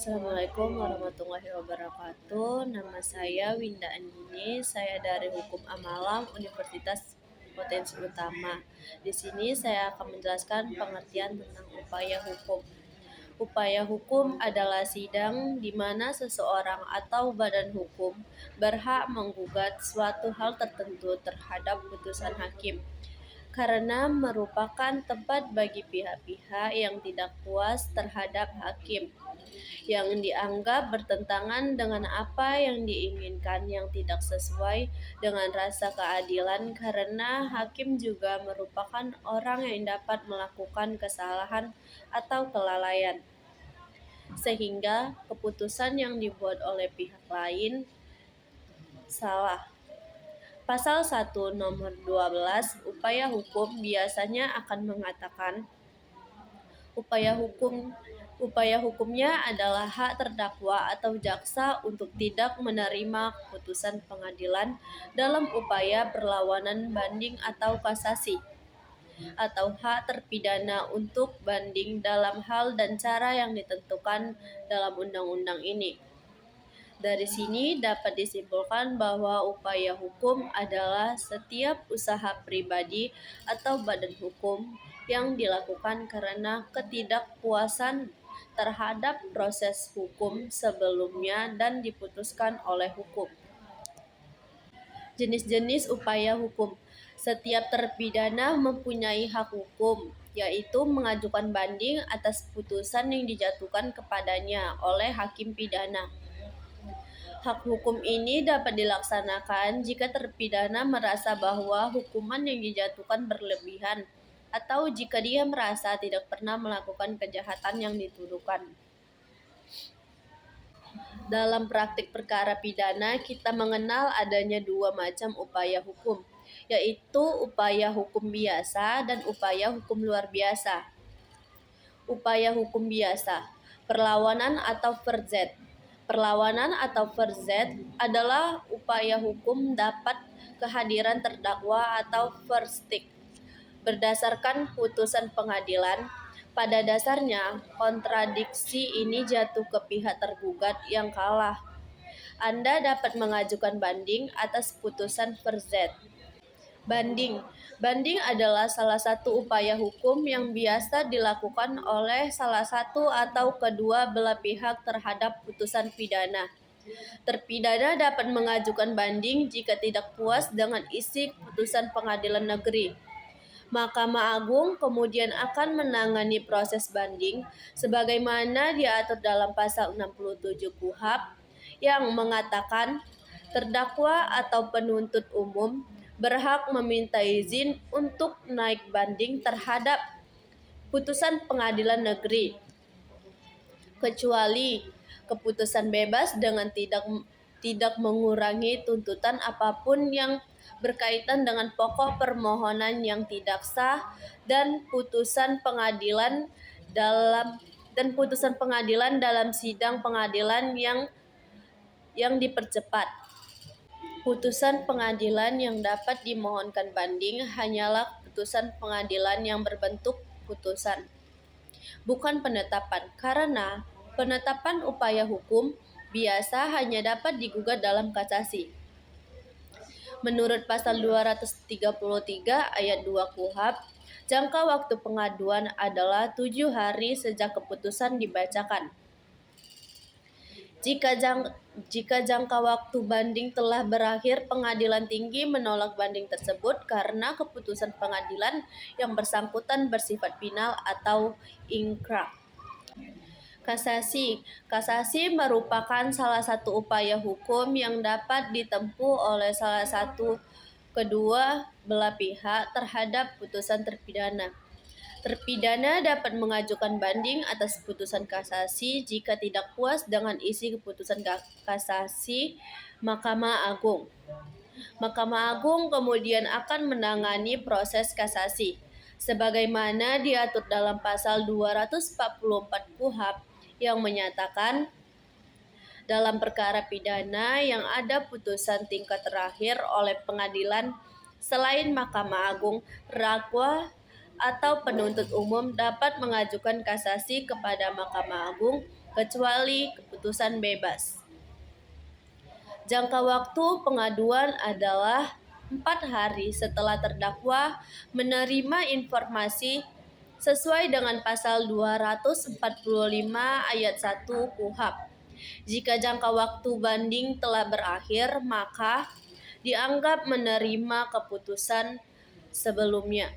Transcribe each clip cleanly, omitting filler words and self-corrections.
Assalamualaikum warahmatullahi wabarakatuh. Nama saya Winda Andini. Saya dari Hukum Amalam Universitas Potensi Utama. Di sini saya akan menjelaskan pengertian tentang upaya hukum. Upaya hukum adalah sidang di mana seseorang atau badan hukum berhak menggugat suatu hal tertentu terhadap putusan hakim, karena merupakan tempat bagi pihak-pihak yang tidak puas terhadap hakim, yang dianggap bertentangan dengan apa yang diinginkan, yang tidak sesuai dengan rasa keadilan, karena hakim juga merupakan orang yang dapat melakukan kesalahan atau kelalaian, sehingga keputusan yang dibuat oleh pihak lain salah. Pasal 1 nomor 12 upaya hukum biasanya akan mengatakan upaya hukumnya adalah hak terdakwa atau jaksa untuk tidak menerima keputusan pengadilan dalam upaya perlawanan banding atau kasasi, atau hak terpidana untuk banding dalam hal dan cara yang ditentukan dalam undang-undang ini. Dari sini dapat disimpulkan bahwa upaya hukum adalah setiap usaha pribadi atau badan hukum yang dilakukan karena ketidakpuasan terhadap proses hukum sebelumnya dan diputuskan oleh hukum. Jenis-jenis upaya hukum. Setiap terpidana mempunyai hak hukum, yaitu mengajukan banding atas putusan yang dijatuhkan kepadanya oleh hakim pidana. Hak hukum ini dapat dilaksanakan jika terpidana merasa bahwa hukuman yang dijatuhkan berlebihan, atau jika dia merasa tidak pernah melakukan kejahatan yang dituduhkan. Dalam praktik perkara pidana, kita mengenal adanya dua macam upaya hukum, yaitu upaya hukum biasa dan upaya hukum luar biasa. Upaya hukum biasa, perlawanan atau verzet. Perlawanan atau verzet adalah upaya hukum dapat kehadiran terdakwa atau verstik berdasarkan putusan pengadilan. Pada dasarnya, kontradiksi ini jatuh ke pihak tergugat yang kalah. Anda dapat mengajukan banding atas putusan verzet. Banding. Banding adalah salah satu upaya hukum yang biasa dilakukan oleh salah satu atau kedua belah pihak terhadap putusan pidana. Terpidana dapat mengajukan banding jika tidak puas dengan isi putusan pengadilan negeri. Mahkamah Agung kemudian akan menangani proses banding sebagaimana diatur dalam pasal 67 KUHP yang mengatakan terdakwa atau penuntut umum berhak meminta izin untuk naik banding terhadap putusan pengadilan negeri, kecuali keputusan bebas dengan tidak mengurangi tuntutan apapun yang berkaitan dengan pokok permohonan yang tidak sah dan putusan pengadilan dalam sidang pengadilan yang dipercepat. Putusan pengadilan yang dapat dimohonkan banding hanyalah putusan pengadilan yang berbentuk putusan, bukan penetapan, karena penetapan upaya hukum biasa hanya dapat digugat dalam kasasi. Menurut pasal 233 ayat 2 KUHP, jangka waktu pengaduan adalah 7 hari sejak keputusan dibacakan. Jika jangka waktu banding telah berakhir, pengadilan tinggi menolak banding tersebut karena keputusan pengadilan yang bersangkutan bersifat final atau ingkrah. Kasasi merupakan salah satu upaya hukum yang dapat ditempuh oleh salah satu kedua belah pihak terhadap putusan terpidana. Terpidana dapat mengajukan banding atas putusan kasasi jika tidak puas dengan isi keputusan kasasi Mahkamah Agung. Mahkamah Agung kemudian akan menangani proses kasasi sebagaimana diatur dalam pasal 244 KUHP yang menyatakan dalam perkara pidana yang ada putusan tingkat terakhir oleh pengadilan selain Mahkamah Agung, terdakwa atau penuntut umum dapat mengajukan kasasi kepada Mahkamah Agung kecuali keputusan bebas. Jangka waktu pengaduan adalah 4 hari setelah terdakwa menerima informasi sesuai dengan pasal 245 ayat 1 KUHP. Jika jangka waktu banding telah berakhir, maka dianggap menerima keputusan sebelumnya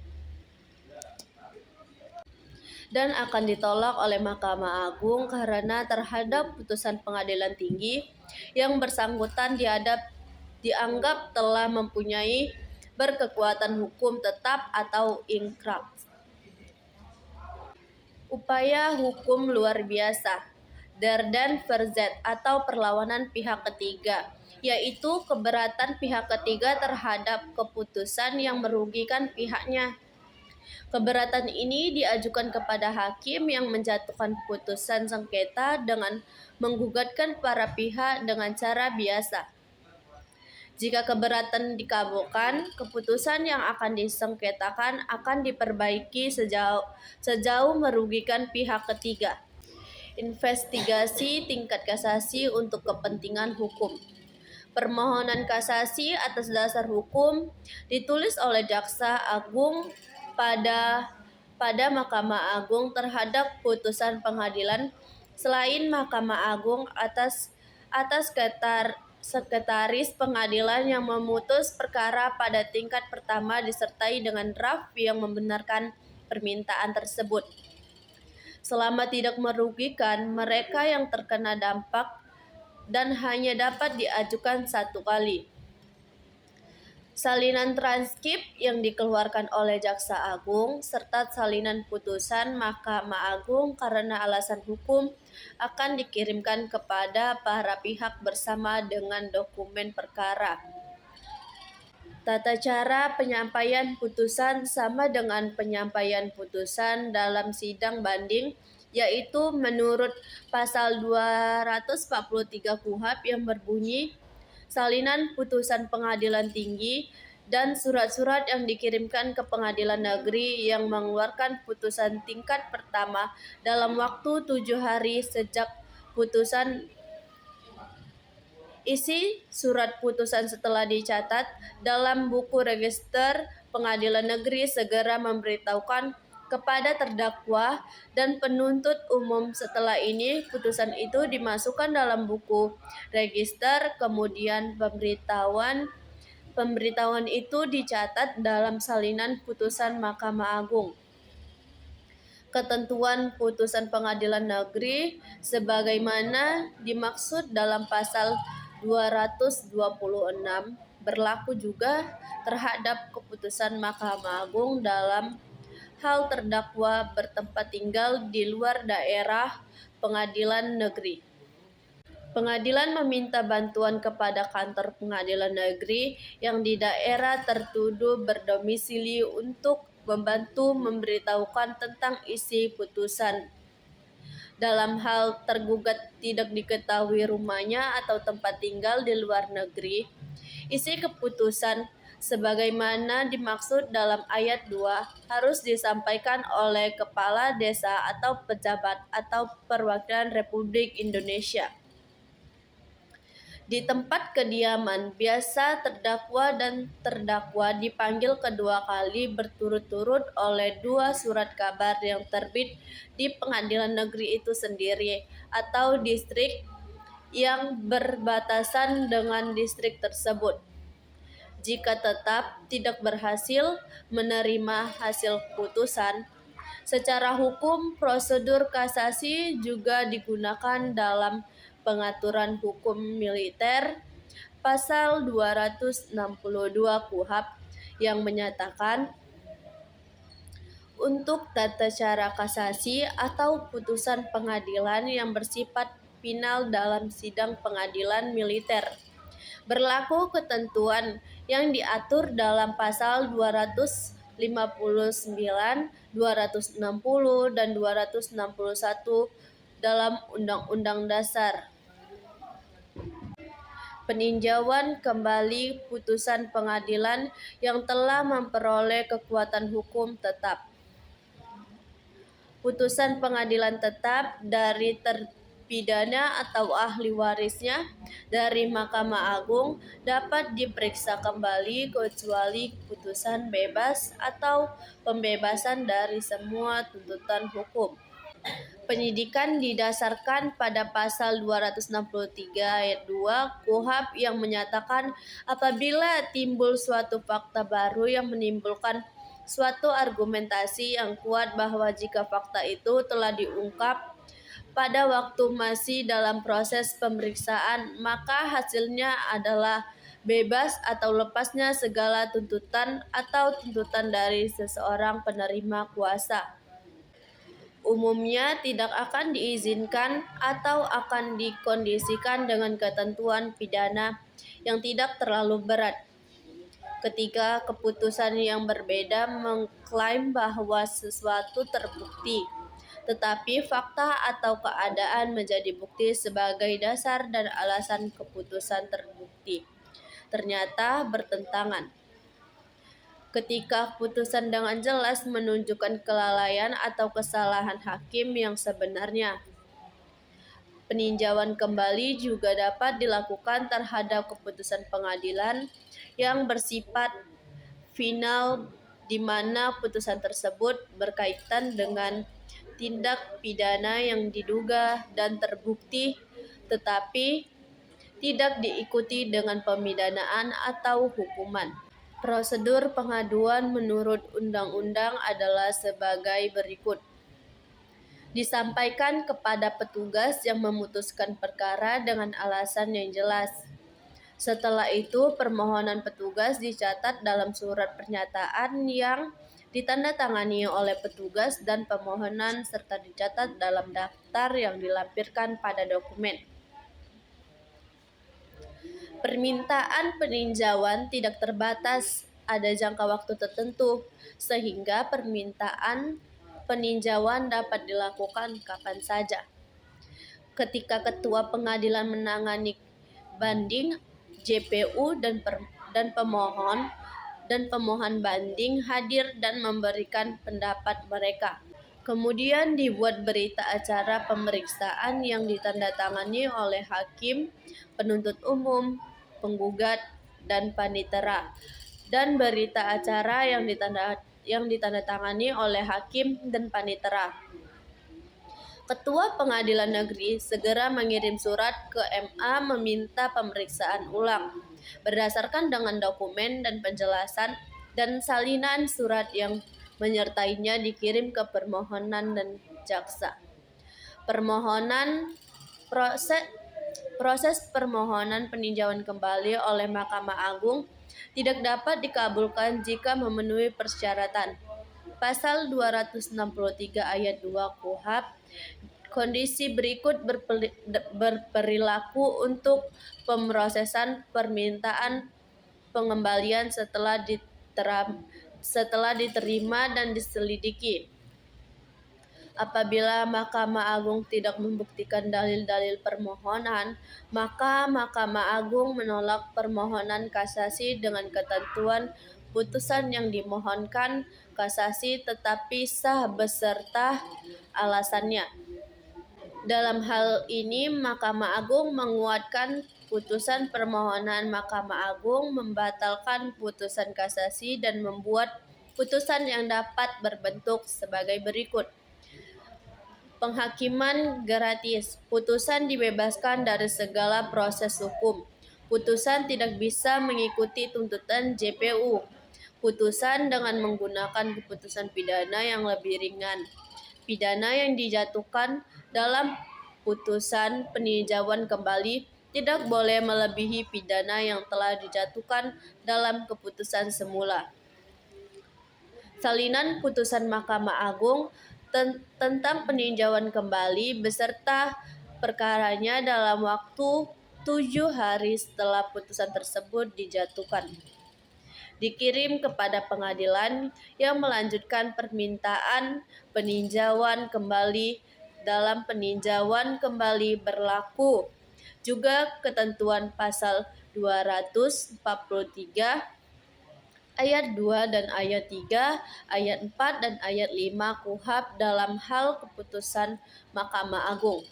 dan akan ditolak oleh Mahkamah Agung karena terhadap putusan Pengadilan Tinggi yang bersangkutan dianggap telah mempunyai berkekuatan hukum tetap atau ingkrah. Upaya hukum luar biasa, Derden Verzet atau perlawanan pihak ketiga, yaitu keberatan pihak ketiga terhadap keputusan yang merugikan pihaknya. Keberatan ini diajukan kepada hakim yang menjatuhkan putusan sengketa dengan menggugatkan para pihak dengan cara biasa. Jika keberatan dikabulkan, keputusan yang akan disengketakan akan diperbaiki sejauh merugikan pihak ketiga. Investigasi tingkat kasasi untuk kepentingan hukum. Permohonan kasasi atas dasar hukum ditulis oleh Jaksa Agung pada Mahkamah Agung terhadap putusan pengadilan selain Mahkamah Agung atas sekretaris pengadilan yang memutus perkara pada tingkat pertama disertai dengan draft yang membenarkan permintaan tersebut. Selama tidak merugikan mereka yang terkena dampak dan hanya dapat diajukan 1 kali. Salinan transkrip yang dikeluarkan oleh Jaksa Agung serta salinan putusan Mahkamah Agung karena alasan hukum akan dikirimkan kepada para pihak bersama dengan dokumen perkara. Tata cara penyampaian putusan sama dengan penyampaian putusan dalam sidang banding, yaitu menurut pasal 243 KUHP yang berbunyi salinan putusan Pengadilan Tinggi dan surat-surat yang dikirimkan ke Pengadilan Negeri yang mengeluarkan putusan tingkat pertama dalam waktu 7 hari sejak putusan. Isi surat putusan setelah dicatat dalam buku register Pengadilan Negeri segera memberitahukan kepada terdakwa dan penuntut umum. Setelah ini putusan itu dimasukkan dalam buku register, kemudian pemberitahuan itu dicatat dalam salinan putusan Mahkamah Agung. Ketentuan putusan Pengadilan Negeri sebagaimana dimaksud dalam pasal 226 berlaku juga terhadap keputusan Mahkamah Agung dalam hal terdakwa bertempat tinggal di luar daerah pengadilan negeri. Pengadilan meminta bantuan kepada kantor pengadilan negeri yang di daerah tertuduh berdomisili untuk membantu memberitahukan tentang isi putusan. Dalam hal tergugat tidak diketahui rumahnya atau tempat tinggal di luar negeri, isi keputusan sebagaimana dimaksud dalam ayat 2 harus disampaikan oleh kepala desa atau pejabat atau perwakilan Republik Indonesia di tempat kediaman. Biasa terdakwa dipanggil kedua kali berturut-turut oleh 2 surat kabar yang terbit di pengadilan negeri itu sendiri atau distrik yang berbatasan dengan distrik tersebut. Jika tetap tidak berhasil menerima hasil putusan, secara hukum prosedur kasasi juga digunakan dalam pengaturan hukum militer pasal 262 KUHP yang menyatakan untuk tata cara kasasi atau putusan pengadilan yang bersifat final dalam sidang pengadilan militer berlaku ketentuan yang diatur dalam pasal 259, 260, dan 261 dalam Undang-Undang Dasar. Peninjauan kembali putusan pengadilan yang telah memperoleh kekuatan hukum tetap. Putusan pengadilan tetap dari pidana atau ahli warisnya dari Mahkamah Agung dapat diperiksa kembali kecuali putusan bebas atau pembebasan dari semua tuntutan hukum. Penyidikan didasarkan pada pasal 263 ayat 2 KUHP yang menyatakan apabila timbul suatu fakta baru yang menimbulkan suatu argumentasi yang kuat bahwa jika fakta itu telah diungkap pada waktu masih dalam proses pemeriksaan, maka hasilnya adalah bebas atau lepasnya segala tuntutan atau tuntutan dari seseorang penerima kuasa. Umumnya tidak akan diizinkan atau akan dikondisikan dengan ketentuan pidana yang tidak terlalu berat. Ketika keputusan yang berbeda mengklaim bahwa sesuatu terbukti, tetapi fakta atau keadaan menjadi bukti sebagai dasar dan alasan keputusan terbukti, ternyata bertentangan. Ketika keputusan dengan jelas menunjukkan kelalaian atau kesalahan hakim yang sebenarnya. Peninjauan kembali juga dapat dilakukan terhadap keputusan pengadilan yang bersifat final di mana putusan tersebut berkaitan dengan tindak pidana yang diduga dan terbukti tetapi tidak diikuti dengan pemidanaan atau hukuman. Prosedur pengaduan menurut undang-undang adalah sebagai berikut. Disampaikan kepada petugas yang memutuskan perkara dengan alasan yang jelas. Setelah itu, permohonan petugas dicatat dalam surat pernyataan yang ditandatangani oleh petugas dan permohonan serta dicatat dalam daftar yang dilampirkan pada dokumen. Permintaan peninjauan tidak terbatas, ada jangka waktu tertentu, sehingga permintaan peninjauan dapat dilakukan kapan saja. Ketika ketua pengadilan menangani banding, JPU dan pemohon banding hadir dan memberikan pendapat mereka. Kemudian dibuat berita acara pemeriksaan yang ditandatangani oleh hakim, penuntut umum, penggugat, dan panitera, dan berita acara yang ditandatangani oleh hakim dan panitera. Ketua Pengadilan Negeri segera mengirim surat ke MA meminta pemeriksaan ulang, berdasarkan dengan dokumen dan penjelasan dan salinan surat yang menyertainya dikirim ke permohonan dan jaksa. Proses permohonan peninjauan kembali oleh Mahkamah Agung tidak dapat dikabulkan jika memenuhi persyaratan. Pasal 263 ayat 2 KUHP, kondisi berikut berperilaku untuk pemrosesan permintaan pengembalian setelah diterima dan diselidiki. Apabila Mahkamah Agung tidak membuktikan dalil-dalil permohonan, maka Mahkamah Agung menolak permohonan kasasi dengan ketentuan putusan yang dimohonkan kasasi tetapi sah beserta alasannya. Dalam hal ini, Mahkamah Agung menguatkan putusan permohonan Mahkamah Agung, membatalkan putusan kasasi, dan membuat putusan yang dapat berbentuk sebagai berikut. Penghakiman gratis. Putusan dibebaskan dari segala proses hukum. Putusan tidak bisa mengikuti tuntutan JPU. Putusan dengan menggunakan keputusan pidana yang lebih ringan. Pidana yang dijatuhkan dalam putusan peninjauan kembali tidak boleh melebihi pidana yang telah dijatuhkan dalam keputusan semula. Salinan putusan Mahkamah Agung tentang peninjauan kembali beserta perkaranya dalam waktu 7 hari setelah putusan tersebut dijatuhkan. Dikirim kepada pengadilan yang melanjutkan permintaan peninjauan kembali. Dalam peninjauan kembali berlaku juga ketentuan pasal 243 ayat 2 dan ayat 3, ayat 4 dan ayat 5 KUHP dalam hal keputusan Mahkamah Agung.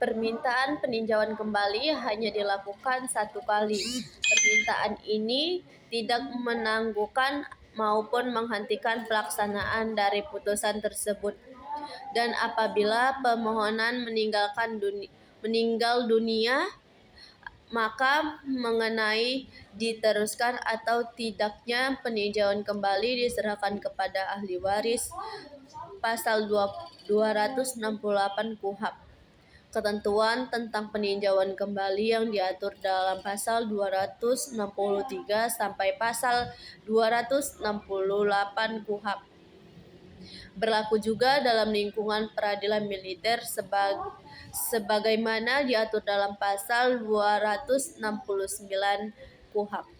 Permintaan peninjauan kembali hanya dilakukan 1 kali. Permintaan ini tidak menangguhkan maupun menghentikan pelaksanaan dari putusan tersebut. Dan apabila pemohonan meninggal dunia, maka mengenai diteruskan atau tidaknya peninjauan kembali diserahkan kepada ahli waris. Pasal 268 KUHP. Ketentuan tentang peninjauan kembali yang diatur dalam pasal 263 sampai pasal 268 KUHP berlaku juga dalam lingkungan peradilan militer sebagaimana diatur dalam pasal 269 KUHP.